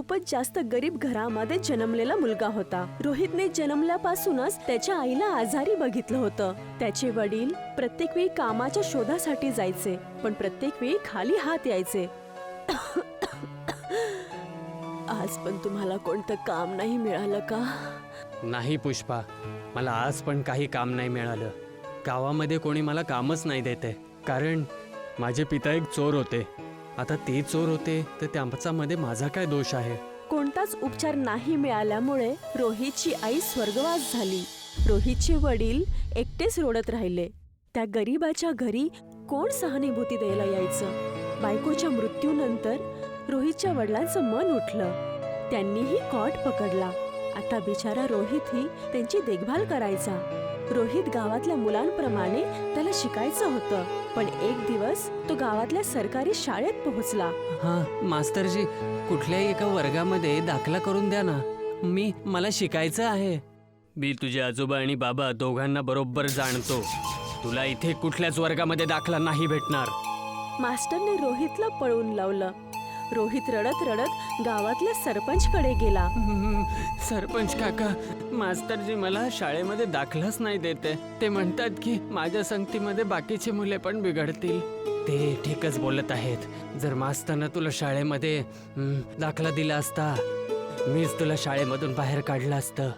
खूपच जास्त गरीब घरामध्ये जन्मलेला मुलगा होता. रोहितने जन्मल्यापासूनच त्याच्या आईला आजारी बघितलं होतं. त्याचे वडील प्रत्येक वेळी कामाच्या शोधासाठी जायचे, पण प्रत्येक वेळी खाली हात यायचे. आज पण तुम्हाला कोणतं काम नाही मिळालं का? नाही पुष्पा, मला आज पण काही काम नाही मिळालं. गावामध्ये कोणी मला कामच नाही देते, कारण माझे पिता एक चोर होते. आता ते चोर होते तर त्यांच्यामध्ये माझा काय दोष आहे? कोणताच उपचार नाही मिळाल्यामुळे रोहितची आई स्वर्गवास झाली. रोहितचे वडील एकटेच रोडत राहिले. त्या गरीबाच्या घरी कोण सहानुभूती द्यायला यायचं? बायकोच्या मृत्यूनंतर रोहितच्या वडिलांचं मन उठलं. त्यांनीही कॉट पकडला. आता बिचारा रोहितही त्यांची देखभाल करायचा. रोहित गावातल्या मुलांप्रमाणे त्याला शिकायचं होतं, पण एक दिवस तो गावातल्या सरकारी शाळेत पोहोचला. हां मास्तरजी, कुठल्याही एका वर्गामध्ये दाखला करून द्या ना, मला शिकायचं आहे. मी तुझे आजोबा आणि बाबा दोघांना बरोबर जाणतो. तुला इथे कुठल्याच वर्गामध्ये दाखला नाही भेटणार. मास्टरने रोहितला पळवून लावलं. रोहित रडत रडत गावातल्या सरपंचकडे गेला. सरपंच काका, मास्तरजी मला शाळेमध्ये दाखलाच नाही देते. ते म्हणतात की माझ्या संगतीमध्ये बाकीची मुले पण बिघडतील. ते ठीकच बोलत आहेत. जर मास्तरनं तुला शाळेमध्ये दाखला दिला असता, मीच तुला शाळेमधून बाहेर काढलं असतं.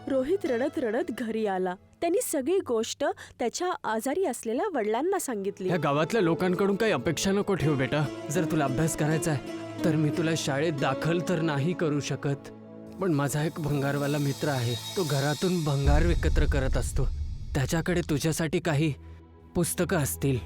रोहित रडत रडत घरी आला. त्यांनी सगळी गोष्ट त्याच्या आजारी असलेल्या वडिलांना सांगितली. या गावातल्या लोकांकडून काही अपेक्षा नको ठेवू बेटा. जर तुला अभ्यास करायचा आहे तर मी तुला शाळेत दाखल तर नाही करू शकत, पण माझा एक भंगारवाला मित्र आहे. तो घरातून भंगार एकत्र करत असतो. त्याच्याकडे तुझ्यासाठी काही पुस्तकं असतील.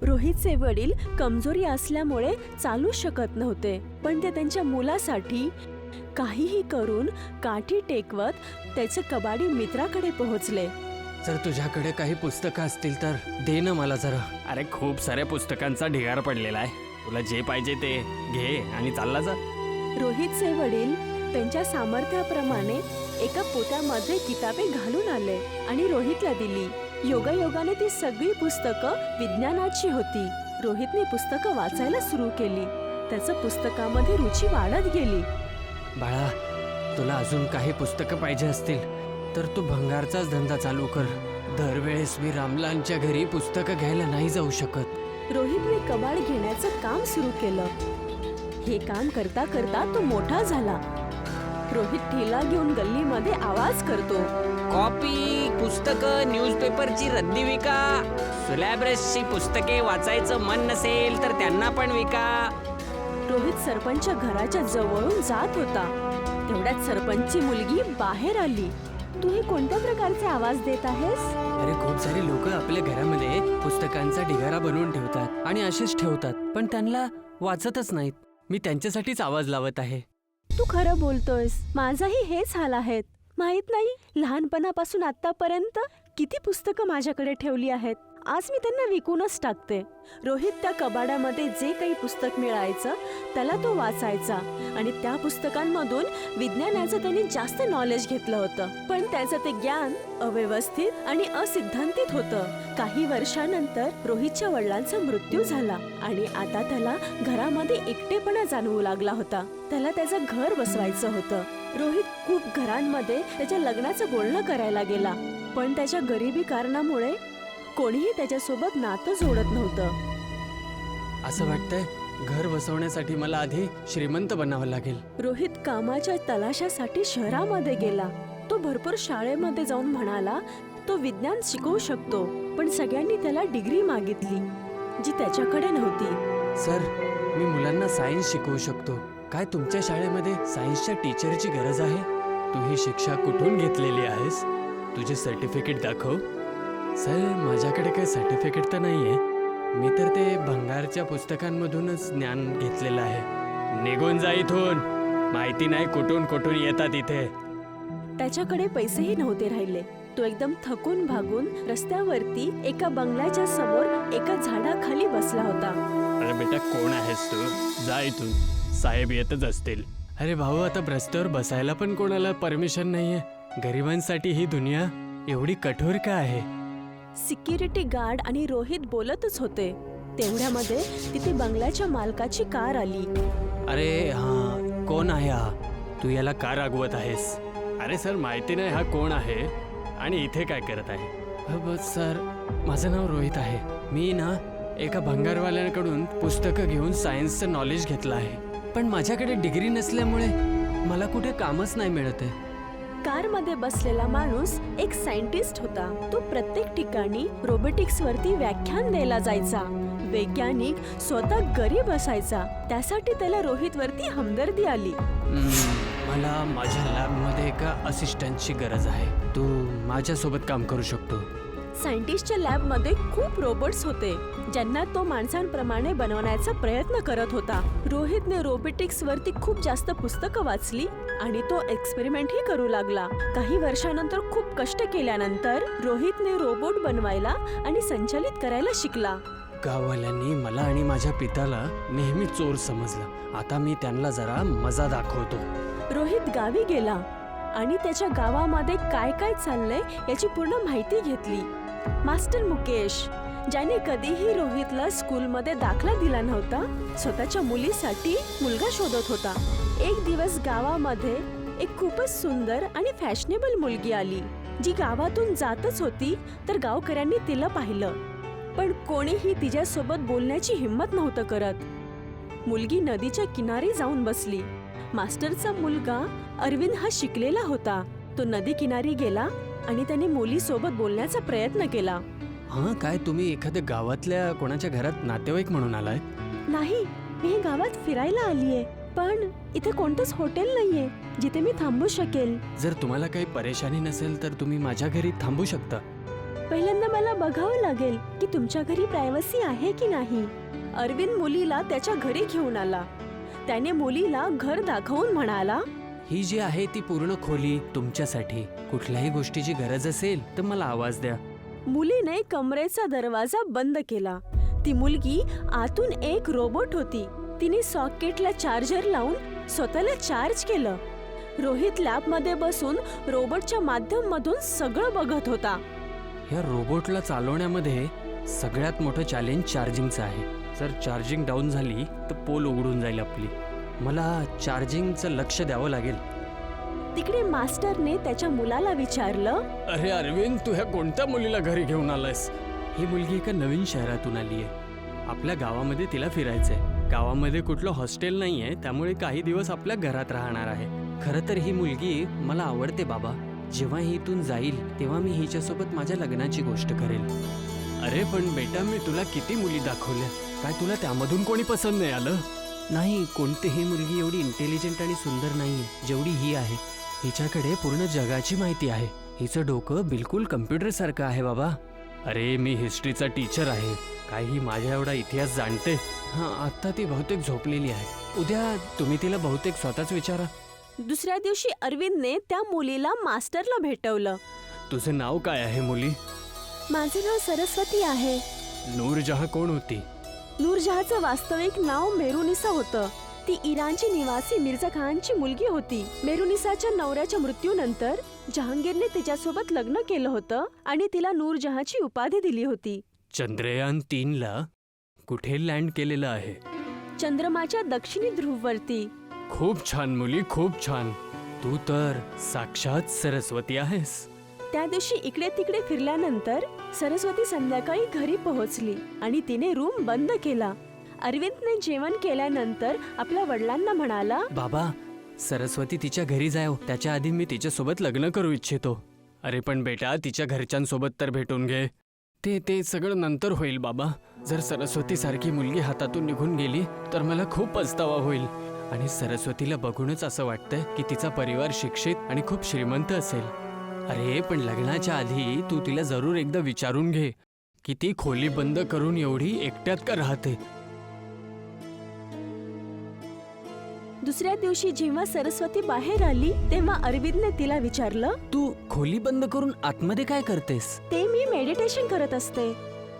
रोहितचे वडील कमजोरी असल्यामुळे चालू शकत नव्हते, पण ते त्यांच्या मुलासाठी काहीही करून काठी टेकवत त्याचे कबाडी मित्राकडे पोहोचले. जर तुझ्याकडे काही पुस्तकं असतील तर दे ना मला जरा. अरे खूप साऱ्या पुस्तकांचा ढिगार पडलेला आहे. तुला जे पाहिजे ते घे आणि चालला जा. रोहितचे वडील त्यांच्या सामर्थ्याप्रमाणे एका पोत्यामध्ये किताबे घालून आले आणि रोहितला दिली. योगायोगाने ती सगळी पुस्तकं विज्ञानाची होती. रोहितने पुस्तकं वाचायला सुरू केली. त्याचं पुस्तकामध्ये रुची वाढत गेली. बाळा, तुला अजून काही पुस्तकं पाहिजे असतील तर तू भंगारचाच धंदा चालू कर. दरवेळेस मी रामलालच्या घरी पुस्तकं घ्यायला नाही जाऊ शकत. रोहितने कबाड घेण्याचं काम सुरू केलं. हे काम करता करता तो मोठा झाला. रोहित ठेला घेऊन गल्लीमध्ये आवाज करतो. कॉपी, पुस्तकं, न्यूजपेपरची रद्दी विका. सिलॅबसची पुस्तके वाचायचं मन नसेल तर त्यांना पण विका. रोहित सरपंचच्या घराच्या जवळून जात होता. तेवढ्यात सरपंचची मुलगी बाहेर आली. तू हे कोणत्या प्रकारचे आवाज देत आहेस? अरे खूप सारे लोक आपल्या घरामध्ये पुस्तकांचा ढिगारा बनवून ठेवतात आणि असेच ठेवतात, पण त्यांना वाचतच नाहीत. मी त्यांच्यासाठीच आवाज लावत आहे. तू खरं बोलतोयस. माझाही हेच हाल आहेत. माहित नाही लहानपणापासून आतापर्यंत किती पुस्तकं माझ्याकडे ठेवली आहेत. आज मी त्यांना विकूनच टाकते. रोहित त्या कबाडामध्ये जे काही पुस्तक मिळायचं त्याला तो वाचायचा आणि त्या पुस्तकांमधून विज्ञानाचं त्यांनी जास्त नॉलेज घेतलं होतं, पण त्याचं ते ज्ञान अव्यवस्थित आणि असिद्धांतित होतं. काही वर्षानंतर रोहितच्या वडिलांचा मृत्यू झाला आणि आता त्याला घरामध्ये एकटेपणा जाणवू लागला होता. त्याला त्याचं घर बसवायचं होतं. रोहित खूप घरांमध्ये त्याच्या लग्नाचं बोलणं करायला गेला, पण त्याच्या गरिबी कारणामुळे कोणीही त्याच्यासोबत नातं जोडत नव्हतं. असं वाटतंय घर बसवण्यासाठी मला आधी श्रीमंत बनावं लागेल. रोहित कामाच्या तलाशासाठी शहरामध्ये गेला. तो भरपूर शाळेमध्ये जाऊन म्हणाला तो विज्ञान शिकवू शकतो, पण सगळ्यांनी त्याला डिग्री मागितली जी त्याच्याकडे नव्हती. सर, मी मुलांना सायन्स शिकवू शकतो. काय तुमच्या शाळेमध्ये सायन्सच्या टीचरची गरज आहे? तू ही शिक्षा कुठून घेतलेली आहेस? तुझे सर्टिफिकेट दाखव. सर, माझ्याकडे काही सर्टिफिकेट तर नाही आहे. मी तर ते भंगारच्या पुस्तकांमधूनच ज्ञान घेतलेलं आहे. निघून जा इथून. माहिती नाही कुठून कुठून येतात इथे. त्याच्याकडे पैसेही नव्हते राहिले. तो एकदम थकून भागून रस्त्यावरती एका बंगल्याच्या समोर एका झाडाखाली बसला होता. अरे बेटा, कोण आहेस तू? जा इथून. साहेब येतच असतील. अरे भाऊ, आता रस्त्यावर बसायला पण कोणाला परमिशन नाहीये. गरिबांसाठी ही दुनिया एवढी कठोर का आहे? सिक्युरिटी गार्ड आणि रोहित बोलतच होते. तेवढ्यामध्ये तिथे बंगल्याच्या मालकाची कार आली. अरे हां, कोण आहे हा? तू याला का रागवत आहेस? अरे सर, माहिती नाही हा कोण आहे आणि इथे काय करत आहे? सर, माझं नाव रोहित आहे. मी ना एका भंगारवाल्याकडून पुस्तकं घेऊन सायन्सचं नॉलेज घेतलं आहे. पण माझ्याकडे डिग्री नसल्यामुळे मला कुठे कामच नाही मिळत आहे. कारमध्ये बसलेला माणूस एक सायंटिस्ट होता. तो प्रत्येक ठिकाणी रोबोटिक्स वरती व्याख्यान द्यायला जायचा. वैज्ञानिक स्वतः गरीब असायचा. त्यासाठी त्याला रोहित वरती हमदर्दी आली. मला माझ्या लॅबमध्ये एका असिस्टंटची गरज आहे. तू माझ्यासोबत काम करू शकतो. सायंटिस्टच्या लॅबमध्ये खूप रोबोट्स होते ज्यांना तो माणसांप्रमाणे बनवण्याचा प्रयत्न करत होता. रोहितने रोबोटिक्स वरती खूप जास्त पुस्तकं वाचली आणि तो एक्सपेरिमेंटही करू लागला. काही वर्षानंतर खूप कष्ट केल्यानंतर रोहितने रोबोट बनवायला आणि संचालित करायला शिकला. गाववाल्यांनी मला आणि माझ्या पित्याला नेहमी चोर समजलं. आता मी त्यांना जरा मजा दाखवतो. रोहित गावी गेला आणि त्याच्या गावामध्ये काय काय चाललंय याची पूर्ण माहिती घेतली. मास्टर मुकेश, ज्याने कधीही रोहितला स्कूलमध्ये दाखला दिला नव्हता, स्वतःच्या मुलीसाठी मुलगा शोधत होता. एक दिवस गावामध्ये एक खूपच सुंदर आणि फॅशनेबल मुलगी आली, जी गावातून जातच होती. तर गावकऱ्यांनी तिला पाहिलं, पण कोणीही तिच्यासोबत बोलण्याची हिंमत नव्हतं करत. मुलगी नदीच्या किनारी जाऊन बसली. मास्टरचा मुलगा अरविंद हा शिकलेला होता. तो नदी किनारी गेला आणि त्याने मुलीसोबत बोलण्याचा प्रयत्न केला. हा, काय तुम्ही एखाद्या गावातल्या कोणाच्या घरात नातेवाईक म्हणून आलाय? नाही, मी हे गावात फिरायला आलीये, पण इथे कोणतंच हॉटेल नाहीये जिथे मी थांबू शकेल. जर तुम्हाला काही परेशानी नसेल तर तुम्ही माझ्या घरी थांबू शकता. पहिल्यांदा मला बघावं लागेल की तुमच्या घरी प्रायव्हसी आहे की नाही. अरविंद मुलीला त्याच्या घरी घेऊन आला. त्याने मुलीला घर दाखवून म्हणाला, ही जी आहे ती पूर्ण खोली तुमच्यासाठी. कुठल्याही गोष्टीची गरज असेल तर मला आवाज द्या. मुलीने कमरेचा दरवाजा बंद केला. ती मुलगी आतून एक रोबोट होती. तिने सॉकेटला चार्जर लावून स्वतःला चार्ज केलं. रोहित लॅबमध्ये बसून रोबोटच्या माध्यमातून सगळं बघत होता. या रोबोटला चालवण्यामध्ये सगळ्यात मोठं चॅलेंज चार्जिंगचं आहे. जर चार्जिंग डाऊन झाली तर पोल उघडून जाईल आपली. मला चार्जिंगचं लक्ष द्यावं लागेल. तिकडे मास्टरने त्याच्या मुलाला विचारलं, अरे अरविंद, तू ह्या कोणत्या मुलीला घरी घेऊन आलायस? ही मुलगी एका नवीन शहरातून आली आहे. आपल्या गावामध्ये तिला फिरायचंय. गावामध्ये कुठलं हॉस्टेल नाहीये, त्यामुळे काही दिवस आपल्या घरात राहणार आहे. खरं तर ही मुलगी मला आवडते बाबा. जेव्हा ही इथून जाईल तेव्हा मी हिच्यासोबत माझ्या लग्नाची गोष्ट करेल. अरे पण बेटा, मी तुला किती मुली दाखवल्या, काय तुला त्यामधून कोणी पसंत नाही आलं? नाही, कोणतीही मुलगी एवढी इंटेलिजंट आणि सुंदर नाहीये जेवढी ही आहे. हिच्याकडे पूर्ण जगाची माहिती आहे. हिचं डोकं बिलकुल कम्प्युटर सारखं आहे बाबा. अरे, मी हिस्ट्रीचा टीचर आहे. काही माझ्या एवढा इतिहास जाणते. हा, आता ती बहुतेक झोपलेली आहे. उद्या तुम्ही तिला बहुतेक स्वतःच विचारा. दुसऱ्या दिवशी अरविंदने त्या मुलीला मास्टरला भेटवलं. तुझं नाव काय आहे मुली? माझे नाव सरस्वती आहे. नूरजहाँ कोण होती? नूरजहाँचं वास्तविक नाव मेरुनिसा होतं. ती इराणची निवासी मिर्झा खानची मुलगी होती. मेरुनिसाच्या नवऱ्याच्या मृत्यूनंतर जहांगीरने तिच्यासोबत लग्न केलं होतं आणि तिला नूरजहाँची उपाधी दिली होती. चंद्रयान 3ला कुठे लँड केलेलं आहे? चंद्रमाच्या दक्षिणी ध्रुववरती. खूप छान मुली, खूप छान. तू तर साक्षात सरस्वती आहेस. त्या दिवशी इकडे तिकडे फिरल्यानंतर सरस्वती संध्याकाळी घरी पोहोचली आणि तिने रूम बंद केला. अरविंदने जेवण केल्यानंतर आपल्या वडिलांना म्हणाला, बाबा, सरस्वती तिच्या घरी जायो, त्याच्या आधी मी तिच्यासोबत लग्न करू इच्छितो. अरे पण बेटा, तिच्या घरच्यांसोबत तर भेटून घे. ते सगळं नंतर होईल बाबा. जर सरस्वती सारखी मुलगी हातातून निघून गेली तर मला खूप पछतावा होईल. आणि सरस्वतीला बघूनच असं वाटतंय की तिचा परिवार शिक्षित आणि खूप श्रीमंत असेल. अरे पण लग्नाच्या आधी तू तिला जरूर एकदा विचारून घे की ती खोली बंद करून एवढी एकट्यात का राहते. दुसऱ्या दिवशी जेव्हा सरस्वती बाहेर आली तेव्हा अरविंदने तिला विचारलं, तू खोली बंद करून आतमध्ये काय करतेस? ते मी मेडिटेशन करत असते.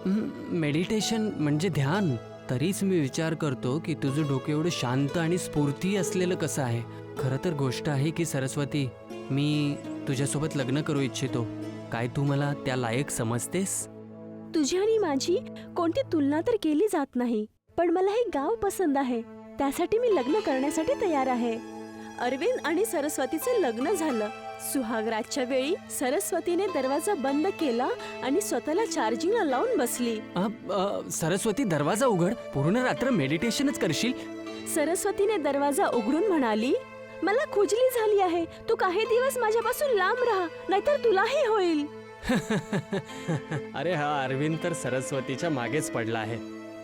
मेडिटेशन म्हणजे ध्यान. तरीच मी विचार करतो की तुझं डोकं एवढं शांत आणि स्फूर्ती असलेलं कसं आहे. खरं तर गोष्ट आहे की सरस्वती, मी तुझ्यासोबत लग्न करू इच्छितो. काय तू मला त्या लायक समजतेस? तुझी आणि माझी कोणती तुलना तर केली जात नाही, पण मला हे गाव पसंत आहे. त्यासाठी मी लग्न करण्यासाठी तयार आहे. अरविंद आणि सरस्वतीचं लग्न झालं. सुहागरातच्या वेळी सरस्वतीने दरवाजा बंद केला आणि स्वतःला चार्जिंगला लावून बसली. सरस्वती दरवाजा उघड, पूर्ण रात्र मेडिटेशनच करशील? सरस्वतीने दरवाजा उघडून म्हणाली, मला खुजली झाली आहे. तू काही दिवस माझ्यापासून लांब राहा, नाहीतर तुलाही होईल. अरे हा अरविंद तर सरस्वतीच्या मागेच पडला आहे.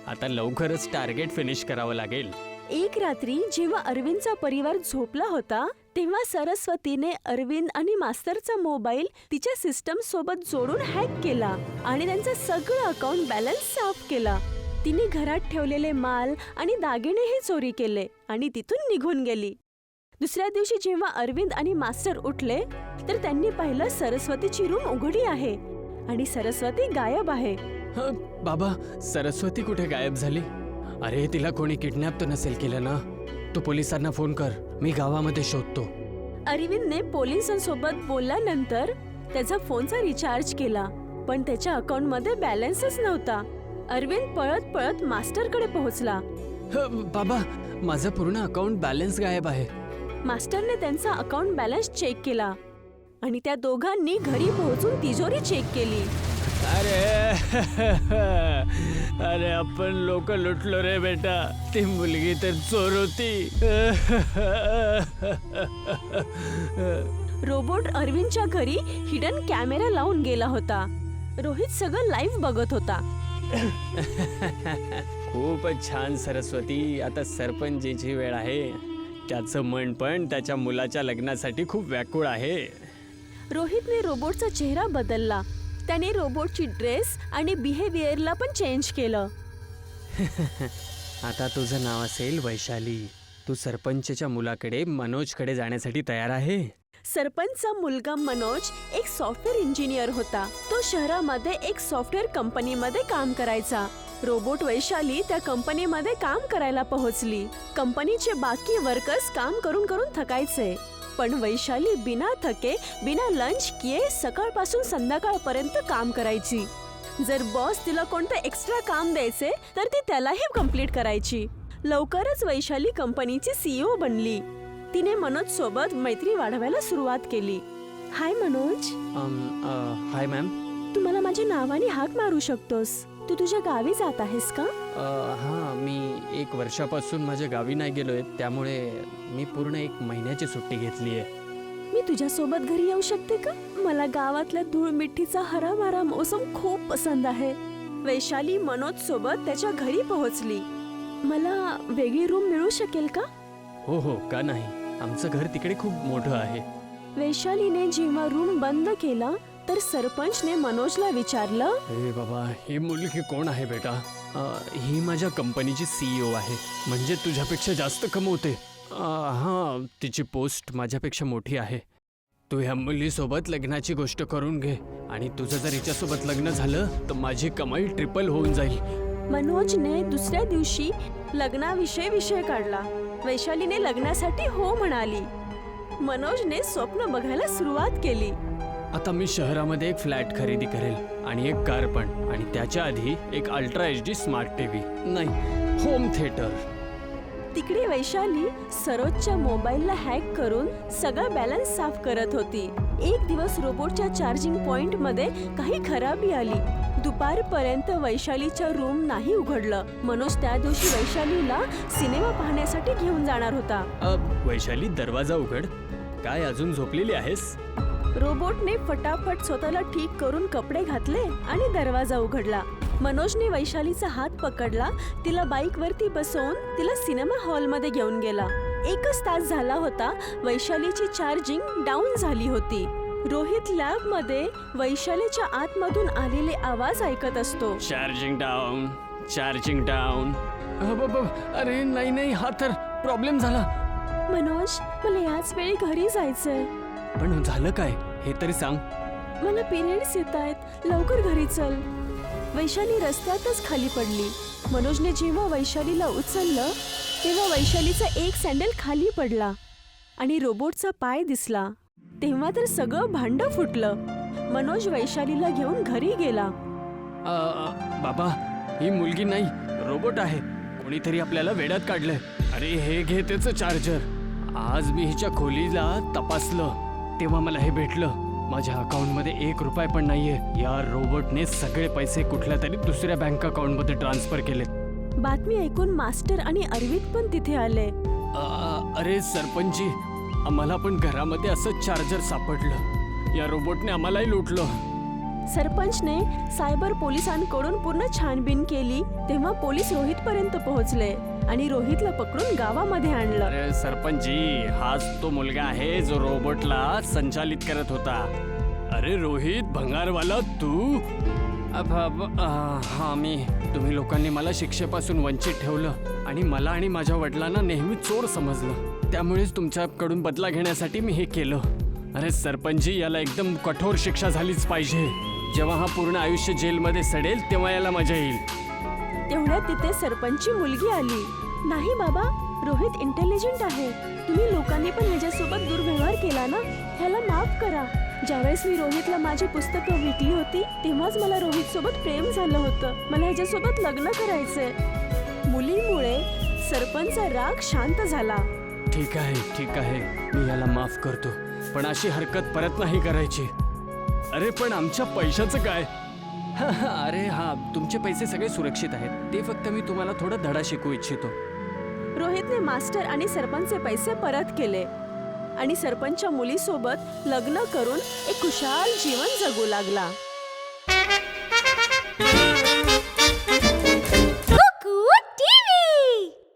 आता लवकरच टार्गेट फिनिश करावं लागेल. एक रात्री जेव्हा अरविंदचा परिवार झोपला होता, तेव्हा सरस्वतीने अरविंद आणि मास्तरचा मोबाईल तिच्या सिस्टम सोबत जोडून हॅक केला आणि त्यांचं सगळं अकाउंट बॅलन्स साफ केला. तिने घरात ठेवलेले माल आणि दागिनेही चोरी केले आणि तिथून निघून गेली. दुसऱ्या दिवशी जेव्हा अरविंद आणि मास्टर उठले तर त्यांनी पाहिलं सरस्वतीची रूम उघडी आहे आणि सरस्वती गायब आहे. बाबा, सरस्वती कुठे गायब झाली? अरे तिला कोणी किडनॅप तर नसेल केलं ना? तू पोलिसांना फोन कर, मी गावामध्ये शोधतो. अरविंदने पोलिसांसोबत बोलल्यानंतर त्याचा फोनचा रिचार्ज केला, पण त्याच्या अकाउंटमध्ये बॅलन्सच नव्हता. अरविंद पळत पळत मास्टरकडे पोहोचला. बाबा, माझं पूर्ण अकाउंट बॅलन्स गायब आहे. मास्टरने त्यांचा अकाउंट बॅलन्स चेक केला आणि त्या दोघांनी घरी पोहोचून तिजोरी चेक केली. अरे आपण लोक लुटलो रे बेटा. ती मुलगी तर चोर होती. रोबोट अरविंदच्या घरी हिडन कॅमेरा लावून गेला होता. रोहित सगळं लाईव्ह बघत होता. खूपच छान सरस्वती. आता सरपंचीची वेळ आहे. त्याचं मन पण त्याच्या मुलाच्या लग्नासाठी खूप व्याकुळ आहे. रोहितने रोबोटचा चेहरा बदलला. त्याने रोबोटची ड्रेस आणि बिहेवियरला पण चेंज केलं. आता तुझं नाव असेल वैशाली. तू सरपंचच्या मुलाकडे मनोजकडे जाण्यासाठी तयार आहे? सरपंचचा मुलगा मनोज एक सॉफ्टवेअर इंजिनियर होता. तो शहरामध्ये एक सॉफ्टवेअर कंपनीमध्ये काम करायचा. रोबोट वैशाली त्या कंपनीमध्ये काम करायला पोहोचली. कंपनीचे बाकी वर्कर्स काम करून करून थकायचे, पण वैशाली बिना थके, बिना लंच किए सकाळपासून संध्याकाळपर्यंत काम करायची. जर बॉस तिला कोणतं एक्स्ट्रा काम द्यायचे तर ती त्यालाही कंप्लीट करायची. लवकरच वैशाली कंपनीची CEO बनली. तिने मनोज सोबत मैत्री वाढवायला सुरुवात केली. हाय मनोज. हाय मॅम. तू मला माझ्या नावाने हाक मारू शकतोस. तू तुझ्या गावी जात आहेस का? हां, मी 1 वर्षापासून माझ्या गावी नाही गेलोय, त्यामुळे मी पूर्ण 1 महिन्याची सुट्टी घेतली आहे. मी तुझ्यासोबत घरी येऊ शकते का? मला गावातल्या धूळ मिठीचा हराभरा मोसम खूप पसंत आहे. वैशाली मनोज सोबत त्याच्या घरी पोहोचली. मला वेगळी रूम मिळू शकेल का? हो हो, का नाही. आमचं घर तिकडे खूप मोठं आहे. वैशालीने जेव्हा रूम बंद केला तर सरपंचने मनोजला विचारलं, हे बाबा, ही मुलगी कोण आहे बेटा? ही माझ्या कंपनीची CEO आहे. म्हणजे तुझ्यापेक्षा जास्त कमवते. हां, तिची पोस्ट माझ्यापेक्षा मोठी आहे. तू ह्या मुलीसोबत लग्नाची गोष्ट करून घे आणि तुझं जर हिच्यासोबत लग्न झालं तर माझी कमाई ट्रिपल होऊन जाईल. मनोजने दुसऱ्या दिवशी लग्नाविषयी विषय काढला. वैशालीने लग्नासाठी हो म्हणाली. मनोजने स्वप्न बघायला सुरुवात केली. आता मी शहरामध्ये एक फ्लॅट खरेदी करेल आणि एक कार पण, आणि त्याच्या आधी एक अल्ट्रा HD स्मार्ट TV, नाही, होम थिएटर. तिकडे वैशाली सरोजच्या मोबाईलला हॅक करून सगळा बॅलन्स साफ करत होती. एक दिवस रोबोटच्या चार्जिंग पॉइंट मध्ये काही खराबी आली. दुपारपर्यंत वैशालीच्या रूम नाही उघडलं. मनोज त्या दिवशी वैशालीला सिनेमा पाहण्यासाठी घेऊन जाणार होता. वैशाली, दरवाजा उघड. काय अजून झोपलेली आहेस? रोबोटने फटाफट स्वतःला ठीक करून कपडे घातले आणि दरवाजा उघडला. मनोजने वैशालीचा हात पकडला, तिला बाईकवरती बसवून तिला सिनेमा हॉलमध्ये घेऊन गेला. 1 तास झाला होता. वैशालीची चार्जिंग डाऊन झाली होती. रोहित लॅबमध्ये वैशालीच्या आतमधून आलेले आवाज ऐकत असतो. Charging down, charging down. अरे नाही नाही, हा तर प्रॉब्लेम झाला. मनोज, मला याच वेळी घरी जायचंय. पण झालं काय हे तरी सांग. मला पिरियड्स येत आहेत, लवकर घरी चल. वैशाली रस्त्यातच खाली पडली. मनोजने जेव्हा वैशालीला उचललं तेव्हा वैशालीचा एक सँडल खाली पडला आणि रोबोटचा पाय दिसला. तेव्हा तर सगळं भांडं फुटलं. मनोज वैशालीला घेऊन घरी गेला. बाबा, ही मुलगी नाही, रोबोट आहे. कोणीतरी आपल्याला वेड्यात काढलंय. अरे हे घे त्याचं चार्जर. आज मी हिच्या खोलीला तपासलं तेव्हा मला हे भेटलं. माझ्या अकाउंटमध्ये 1 रुपया पण नाहीये. या रोबोटने सगळे पैसे कुठल्या तरी दुसऱ्या बँक अकाउंटमध्ये ट्रान्सफर केलेत. बातमी ऐकून मास्टर आणि अरविंद पण तिथे आले. अरे सरपंचजी, आम्हाला पण घरामध्ये असं चार्जर सापडलं. या रोबोटने आम्हालाही लुटलं. सरपंचने सायबर पोलिसांकडून पूर्ण छानबीन केली तेव्हा पोलीस रोहित पर्यंत पोहोचले आणि रोहितला पकडून गावामध्ये आणलं. अरे सरपंचजी, हाच तो मुलगा आहे जो रोबोटला संचालित करत होता. अरे रोहित भंगारवाला तू? हा मी. तुम्ही लोकांनी मला शिक्षेपासून वंचित ठेवलं आणि मला आणि माझ्या वडिलांना नेहमी चोर समजलं. त्यामुळेच तुमच्याकडून बदला घेण्यासाठी मी हे केलं. अरे सरपंचजी, याला एकदम कठोर शिक्षा झालीच पाहिजे. जेव्हा हा पूर्ण आयुष्य जेलमध्ये सडेल तेव्हा याला मजा येईल. तेवढ्यात तिथे सरपंचची मुलगी आली. नाही बाबा, रोहित इंटेलिजंट आहे. तुम्ही लोकांनी पण ह्याच्यासोबत दुर्व्यवहार केला ना, ह्याला माफ करा. ज्यावेळेस मी रोहितला माझी पुस्तकं विकली होती तेव्हाच मला रोहित सोबत प्रेम झालं होतं. मला ह्याच्यासोबत लग्न करायचंय. मुलीमुळे सरपंचचा राग शांत झाला. ठीक आहे, मी याला माफ करतो, पण अशी हरकत परत नाही करायची. अरे पण आमच्या पैशाचं काय? अरे हा, तुमचे पैसे सगळे सुरक्षित आहेत. ते फक्त मी तुम्हाला थोडा धडा शिकवू इच्छितो. रोहितने मास्टर आणि सरपंचचे पैसे परत केले आणि सरपंचच्या मुलीसोबत लग्न करून एक खुशाल जीवन जगू लागला.